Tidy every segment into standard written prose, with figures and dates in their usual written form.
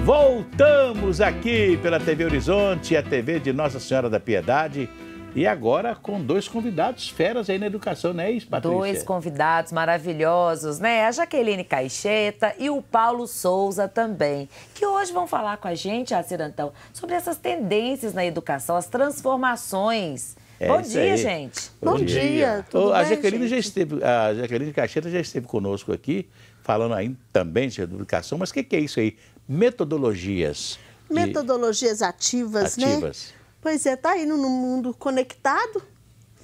Voltamos aqui pela TV Horizonte, a TV de Nossa Senhora da Piedade. E agora com dois convidados feras aí na educação, não é isso, Patrícia? Dois convidados maravilhosos, né? A Jaqueline Caixeta e o Paulo Souza também, que hoje vão falar com a gente, Cirantão, sobre essas tendências na educação, as transformações. Bom dia, gente. Bom dia. Tudo a bem, Jaqueline gente? já esteve, a Jaqueline Caixeta já esteve conosco aqui, falando aí também de educação, mas o que é isso aí? Metodologias. Metodologias ativas, né? Pois é, tá indo no mundo conectado,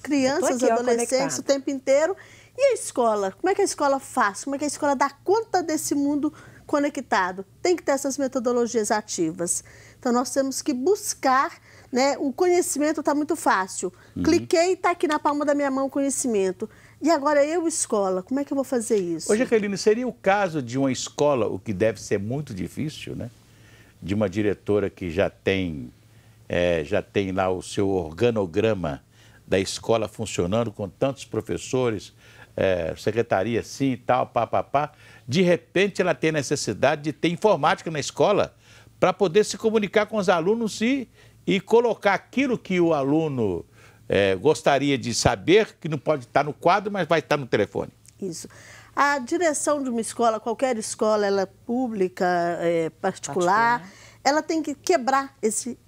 crianças, aqui, adolescentes, o tempo inteiro. E a escola? Como é que a escola faz? Como é que a escola dá conta desse mundo conectado? Tem que ter essas metodologias ativas. Então, nós temos que buscar, né? O conhecimento está muito fácil. Cliquei, está aqui na palma da minha mão o conhecimento. E agora eu, escola, como é que eu vou fazer isso? Ô, Jaqueline, seria o caso de uma escola, o que deve ser muito difícil, né? De uma diretora que já tem lá o seu organograma da escola funcionando com tantos professores, secretaria assim e tal, pá. De repente ela tem necessidade de ter informática na escola para poder se comunicar com os alunos e colocar aquilo que o aluno gostaria de saber, que não pode estar no quadro, mas vai estar no telefone. Isso. A direção de uma escola, qualquer escola, ela é pública, particular, ela tem que quebrar esse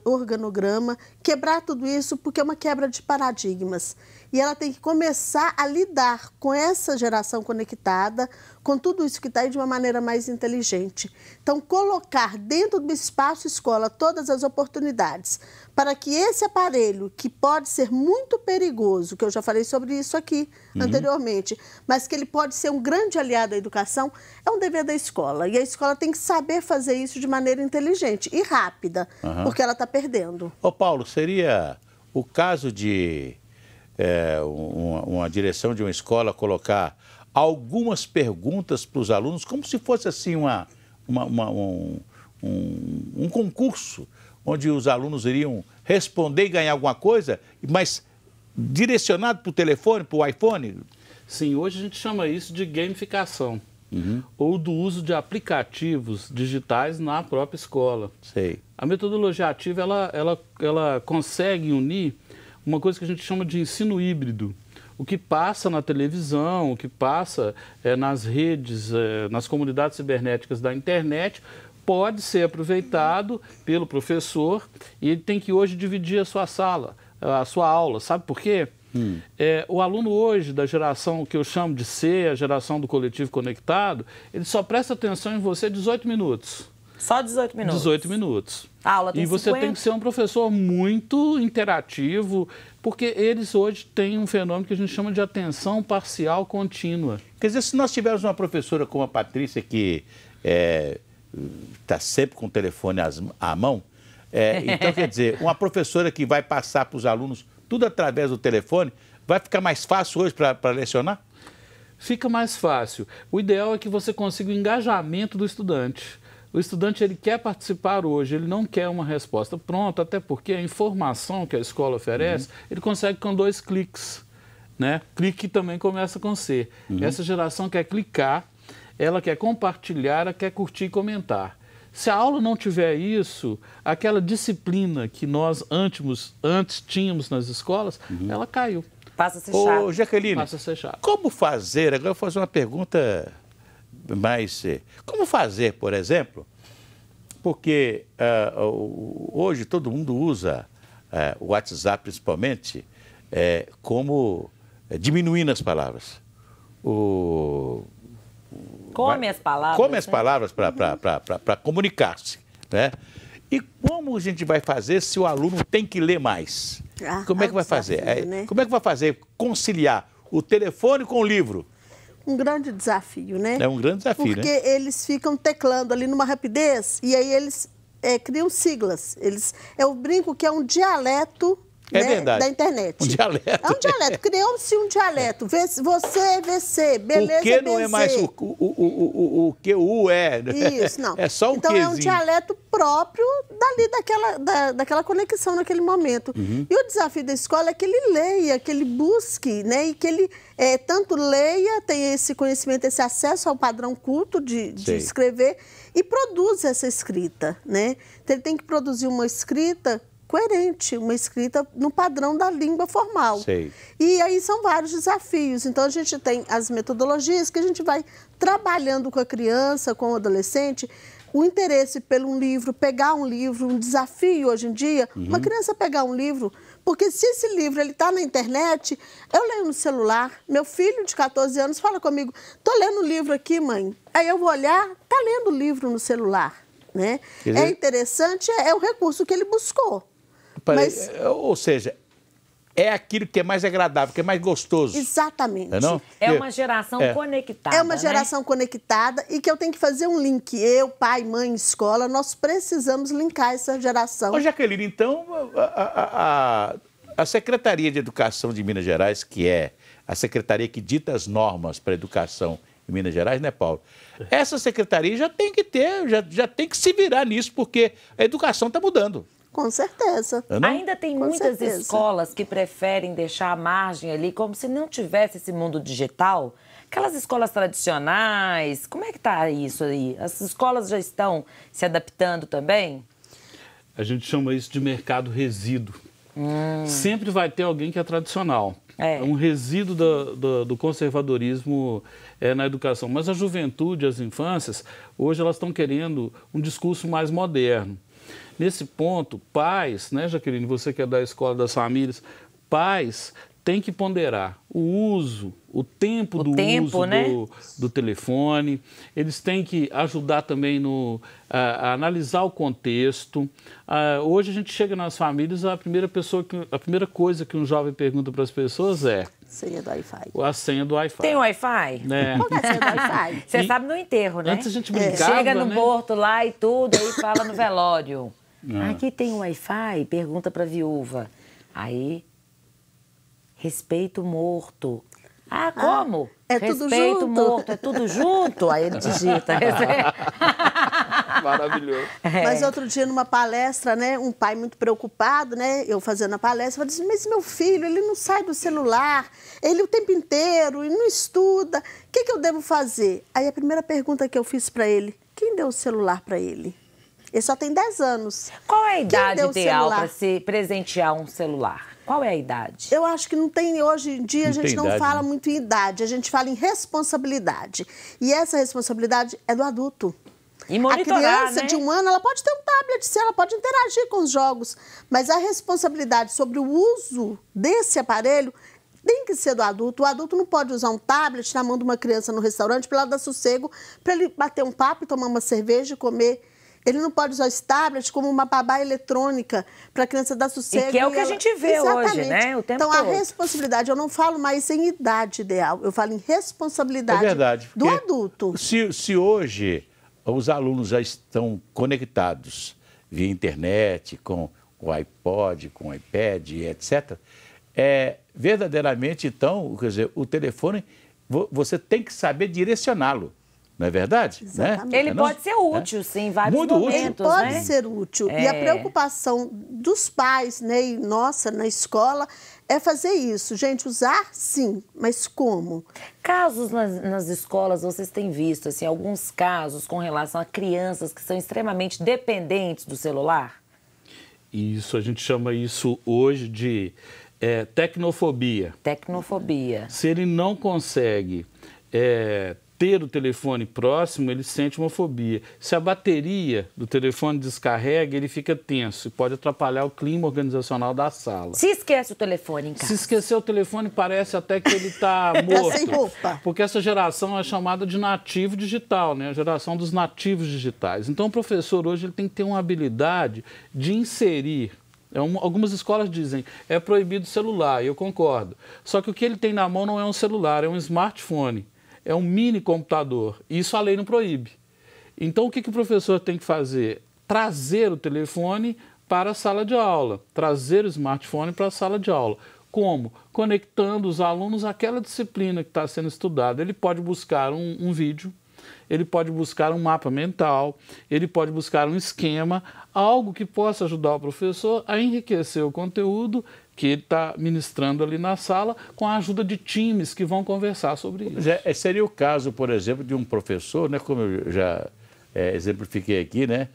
organograma, quebrar tudo isso, porque é uma quebra de paradigmas. E ela tem que começar a lidar com essa geração conectada, com tudo isso que está aí de uma maneira mais inteligente. Então, colocar dentro do espaço escola todas as oportunidades para que esse aparelho, que pode ser muito perigoso, que eu já falei sobre isso aqui anteriormente, mas que ele pode ser um grande aliado à educação, é um dever da escola. E a escola tem que saber fazer isso de maneira inteligente e rápida, porque ela está perdendo. Ô, Paulo, seria o caso de uma direção de uma escola colocar algumas perguntas para os alunos, como se fosse assim um concurso, onde os alunos iriam responder e ganhar alguma coisa, mas direcionado para o telefone, para o iPhone? Sim, hoje a gente chama isso de gamificação, ou do uso de aplicativos digitais na própria escola. Sei. A metodologia ativa, ela consegue unir uma coisa que a gente chama de ensino híbrido. O que passa na televisão, o que passa nas redes, nas comunidades cibernéticas da internet, pode ser aproveitado pelo professor e ele tem que hoje dividir a sua sala, a sua aula. Sabe por quê? O aluno hoje, da geração que eu chamo de C, a geração do coletivo conectado, ele só presta atenção em você 18 minutos. Só 18 minutos? 18 minutos. A aula tem E você 50? tem que ser um professor muito interativo, porque eles hoje têm um fenômeno que a gente chama de atenção parcial contínua. Quer dizer, se nós tivermos uma professora como a Patrícia, que está sempre com o telefone à mão, então, quer dizer, uma professora que vai passar para os alunos tudo através do telefone, vai ficar mais fácil hoje para lecionar? Fica mais fácil. O ideal é que você consiga o engajamento do estudante. O estudante, ele quer participar hoje, ele não quer uma resposta pronta, até porque a informação que a escola oferece, ele consegue com 2 cliques, né? Clique também começa com C. Essa geração quer clicar, ela quer compartilhar, ela quer curtir e comentar. Se a aula não tiver isso, aquela disciplina que nós antes tínhamos nas escolas, ela caiu. Passa a ser chato. Ô, Jaqueline, Passa a ser chato. como fazer, agora eu vou fazer uma pergunta mais... Como fazer, por exemplo, porque hoje todo mundo usa o WhatsApp principalmente como diminuindo as palavras. Come as palavras. Come as palavras para comunicar-se, né? E como a gente vai fazer se o aluno tem que ler mais? Como é que vai fazer? Né? Como é que vai fazer conciliar o telefone com o livro? Um grande desafio, né? É um grande desafio, porque né? eles ficam teclando ali numa rapidez e aí eles criam siglas. Eu brinco que é um dialeto É né, verdade. da internet. Um dialeto. É um dialeto. Criou-se um dialeto. Você, VC, beleza, o que não BZ. é mais o que o U é. Isso, não. É só um então, quezinho. é um dialeto próprio dali daquela conexão naquele momento. E o desafio da escola é que ele leia, que ele busque, né? E que ele tanto leia, tenha esse conhecimento, esse acesso ao padrão culto de escrever e produza essa escrita, né? Então, ele tem que produzir uma escrita coerente, uma escrita no padrão da língua formal. Sei. E aí são vários desafios. Então, a gente tem as metodologias que a gente vai trabalhando com a criança, com o adolescente, o interesse pelo um livro, pegar um livro, um desafio hoje em dia, uma criança pegar um livro, porque se esse livro está na internet, eu leio no celular, meu filho de 14 anos fala comigo, estou lendo um livro aqui, mãe. Aí eu vou olhar, está lendo o livro no celular. Né? Dizer, é interessante, é o recurso que ele buscou. Mas, ou seja, é aquilo que é mais agradável, que é mais gostoso. Exatamente. Não? É uma geração conectada. É uma geração conectada e que eu tenho que fazer um link. Eu, pai, mãe, escola, nós precisamos linkar essa geração. Ô, Jaqueline, então, a Secretaria de Educação de Minas Gerais, que é a secretaria que dita as normas para a educação em Minas Gerais, né, Paulo? Essa secretaria já tem que ter, já tem que se virar nisso, porque a educação está mudando. Com certeza. Ainda tem muitas escolas que preferem deixar a margem ali como se não tivesse esse mundo digital. Aquelas escolas tradicionais, como é que está isso aí? As escolas já estão se adaptando também? A gente chama isso de mercado resíduo. Sempre vai ter alguém que é tradicional. É um resíduo do conservadorismo na educação. Mas a juventude, as infâncias, hoje elas estão querendo um discurso mais moderno. Nesse ponto, pais, né, Jaqueline, você que é da escola das famílias, pais têm que ponderar o uso, o tempo do uso, né, do telefone. Eles têm que ajudar também a analisar o contexto. Hoje a gente chega nas famílias, a primeira coisa que um jovem pergunta para as pessoas é... Senha do Wi-Fi. A senha do Wi-Fi. Tem Wi-Fi? Né? Qual é a senha do Wi-Fi? Você sabe no enterro, né? Antes a gente brincava, chega no né? morto lá e tudo, aí fala no velório. Aqui tem Wi-Fi? Pergunta para a viúva. Aí, respeito morto. Ah, como? É tudo respeito junto. morto, é tudo junto? Aí ele digita. Maravilhoso. Mas outro dia, numa palestra, né, um pai muito preocupado, né, eu fazendo a palestra, eu disse, mas meu filho, ele não sai do celular, ele o tempo inteiro, ele não estuda, o que eu devo fazer? Aí a primeira pergunta que eu fiz para ele, quem deu o celular para ele? Ele só tem 10 anos. Qual é a idade ideal para se presentear um celular? Qual é a idade? Eu acho que não tem, hoje em dia, a gente não fala muito em idade, a gente fala em responsabilidade. E essa responsabilidade é do adulto. E monitorar, a criança, né, de 1 ano, ela pode ter um tablet, ela pode interagir com os jogos, mas a responsabilidade sobre o uso desse aparelho tem que ser do adulto. O adulto não pode usar um tablet na mão de uma criança no restaurante para ela dar sossego, para ele bater um papo e tomar uma cerveja e comer. Ele não pode usar esse tablet como uma babá eletrônica para a criança dar sossego. E que é o que a gente vê hoje, né? O tempo então, todo. a responsabilidade, eu não falo mais em idade ideal, eu falo em responsabilidade do adulto. Se hoje os alunos já estão conectados via internet, com o iPod, com o iPad, etc., verdadeiramente, então, quer dizer, o telefone, você tem que saber direcioná-lo. Não é verdade? Exatamente. Né? Ele pode ser útil, sim, em vários momentos. Ele pode né? ser útil. E a preocupação dos pais, né, e nossa, na escola, é fazer isso. Gente, usar sim, mas como? Casos nas escolas, vocês têm visto, assim, alguns casos com relação a crianças que são extremamente dependentes do celular? Isso, a gente chama isso hoje de tecnofobia. Tecnofobia. Se ele não consegue ter o telefone próximo, ele sente uma fobia. Se a bateria do telefone descarrega, ele fica tenso e pode atrapalhar o clima organizacional da sala. Se esquece o telefone em casa. Se esquecer o telefone, parece até que ele está morto. Sem roupa. Porque essa geração é chamada de nativo digital, né? A geração dos nativos digitais. Então, o professor hoje ele tem que ter uma habilidade de inserir. Algumas escolas dizem, é proibido o celular, e eu concordo. Só que o que ele tem na mão não é um celular, é um smartphone. É um mini computador. E isso a lei não proíbe. Então, o que o professor tem que fazer? Trazer o telefone para a sala de aula, trazer o smartphone para a sala de aula. Como? Conectando os alunos àquela disciplina que está sendo estudada. Ele pode buscar um vídeo, ele pode buscar um mapa mental, ele pode buscar um esquema, algo que possa ajudar o professor a enriquecer o conteúdo que ele está ministrando ali na sala, com a ajuda de times que vão conversar sobre isso. Seria o caso, por exemplo, de um professor, né, como eu já exemplifiquei aqui, né,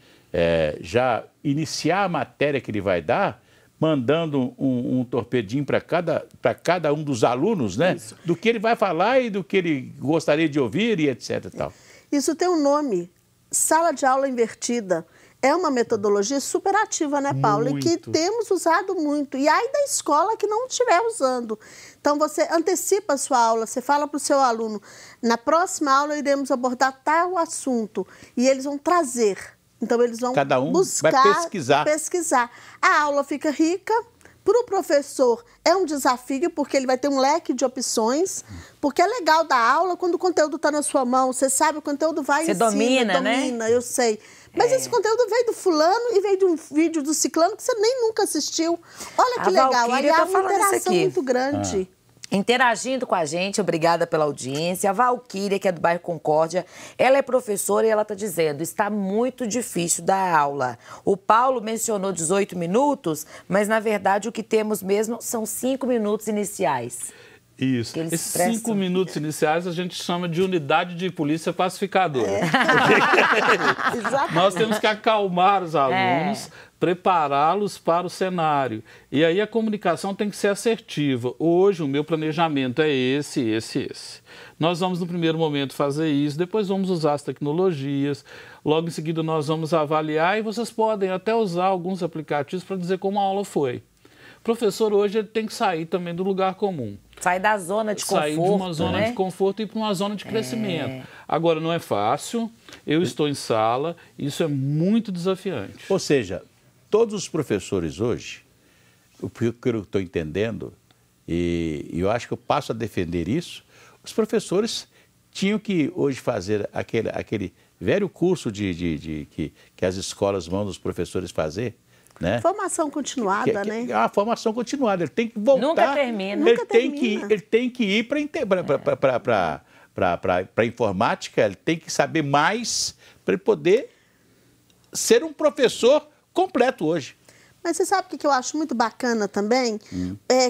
já iniciar a matéria que ele vai dar, mandando um torpedinho para cada um dos alunos, né, do que ele vai falar e do que ele gostaria de ouvir e etc. E tal. Isso tem um nome, sala de aula invertida. É uma metodologia super ativa, né, Paulo? Muito. E que temos usado muito. E aí da escola que não estiver usando. Então, você antecipa a sua aula, você fala para o seu aluno, na próxima aula iremos abordar tal assunto. E eles vão trazer. Então, eles vão Cada um buscar, vai pesquisar. A aula fica rica. Para o professor é um desafio, porque ele vai ter um leque de opções, porque é legal dar aula quando o conteúdo está na sua mão, você sabe, o conteúdo vai você em cima, domina, né? Eu sei. Mas esse conteúdo veio do fulano e veio de um vídeo do ciclano que você nem nunca assistiu. Olha que legal, aí há uma interação muito grande. Interagindo com a gente, obrigada pela audiência. A Valquíria, que é do bairro Concórdia, ela é professora e ela está dizendo, está muito difícil dar aula. O Paulo mencionou 18 minutos, mas na verdade o que temos mesmo são 5 minutos iniciais. Isso. Esses 5 minutos iniciais a gente chama de unidade de polícia pacificadora. Nós temos que acalmar os alunos, prepará-los para o cenário. E aí a comunicação tem que ser assertiva. Hoje o meu planejamento é esse. Nós vamos no primeiro momento fazer isso, depois vamos usar as tecnologias, logo em seguida nós vamos avaliar e vocês podem até usar alguns aplicativos para dizer como a aula foi. O professor hoje ele tem que sair também do lugar comum. Sair da zona de conforto, sair de uma zona de conforto e ir para uma zona de crescimento. Agora, não é fácil, eu estou em sala, isso é muito desafiante. Ou seja, todos os professores hoje, o que eu estou entendendo, e eu acho que eu passo a defender isso, os professores tinham que hoje fazer aquele velho curso que as escolas mandam os professores fazer, né? Formação continuada, né? A formação continuada. Ele tem que voltar. Nunca termina. Ele tem que ir para a informática, ele tem que saber mais para ele poder ser um professor completo hoje. Mas você sabe o que eu acho muito bacana também?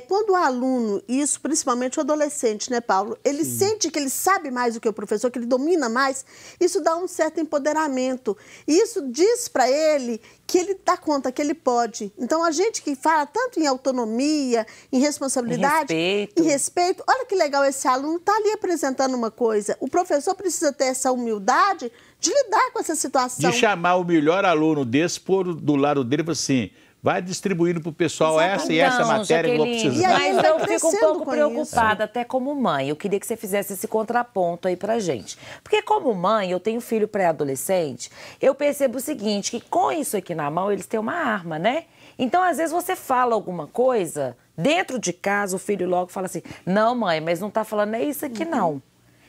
Quando o aluno, isso principalmente o adolescente, né, Paulo? Ele sente que ele sabe mais do que o professor, que ele domina mais, isso dá um certo empoderamento. E isso diz para ele que ele dá conta, que ele pode. Então, a gente que fala tanto em autonomia, em responsabilidade, em respeito, olha que legal esse aluno está ali apresentando uma coisa. O professor precisa ter essa humildade de lidar com essa situação. De chamar o melhor aluno desse, pôr do lado dele e falar assim, vai distribuindo para o pessoal essa e essa matéria que eu vou precisar. Mas eu fico um pouco preocupada, até como mãe. Eu queria que você fizesse esse contraponto aí pra gente. Porque como mãe, eu tenho filho pré-adolescente, eu percebo o seguinte, que com isso aqui na mão, eles têm uma arma, né? Então, às vezes, você fala alguma coisa, dentro de casa, o filho logo fala assim, não, mãe, mas não tá falando é isso aqui, não.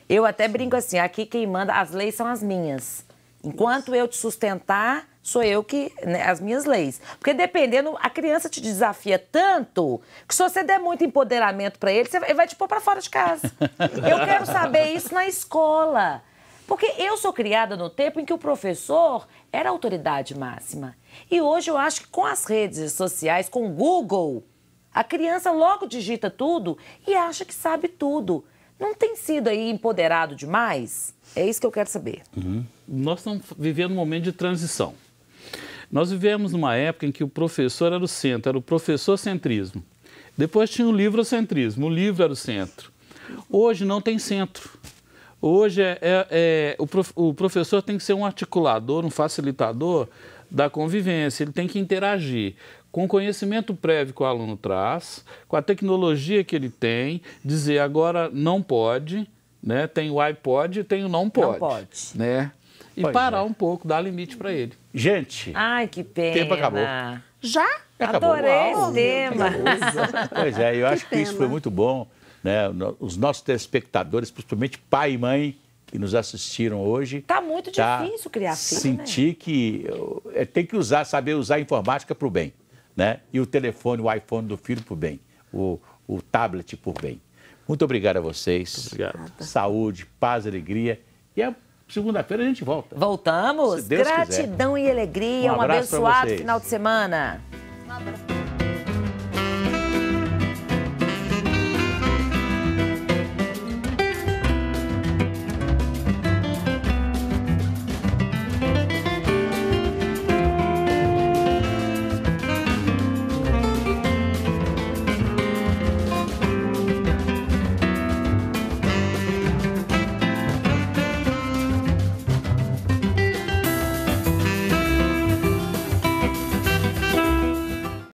Eu até brinco assim, aqui quem manda, as leis são as minhas. Enquanto eu te sustentar, sou eu que, né, as minhas leis. Porque dependendo, a criança te desafia tanto, que se você der muito empoderamento para ele, ele vai te pôr para fora de casa. Eu quero saber isso na escola. Porque eu sou criada no tempo em que o professor era a autoridade máxima. E hoje eu acho que com as redes sociais, com o Google, a criança logo digita tudo e acha que sabe tudo. Não tem sido aí empoderado demais? É isso que eu quero saber. Nós estamos vivendo um momento de transição. Nós vivemos numa época em que o professor era o centro, era o professor-centrismo. Depois tinha o livrocentrismo, o livro era o centro. Hoje não tem centro. Hoje o professor tem que ser um articulador, um facilitador da convivência, ele tem que interagir com o conhecimento prévio que o aluno traz, com a tecnologia que ele tem, dizer agora não pode, né? Tem o iPod e tem o não pode. Não pode. Né? E parar um pouco, dar limite para ele. Gente, ai, que pena. O tempo acabou. Já? Adorei esse tema. Pois eu acho que isso foi muito bom, né? Os nossos telespectadores, principalmente pai e mãe, que nos assistiram hoje. Tá muito difícil criar filho, Sentir que tem que saber usar a informática para o bem, né? E o telefone, o iPhone do filho para o bem, o tablet por bem. Muito obrigado a vocês. Muito obrigado. Saúde, paz, alegria. E a segunda-feira a gente volta. Voltamos. Se Deus Gratidão quiser. e alegria. Um abraço pra abençoado vocês. final de semana.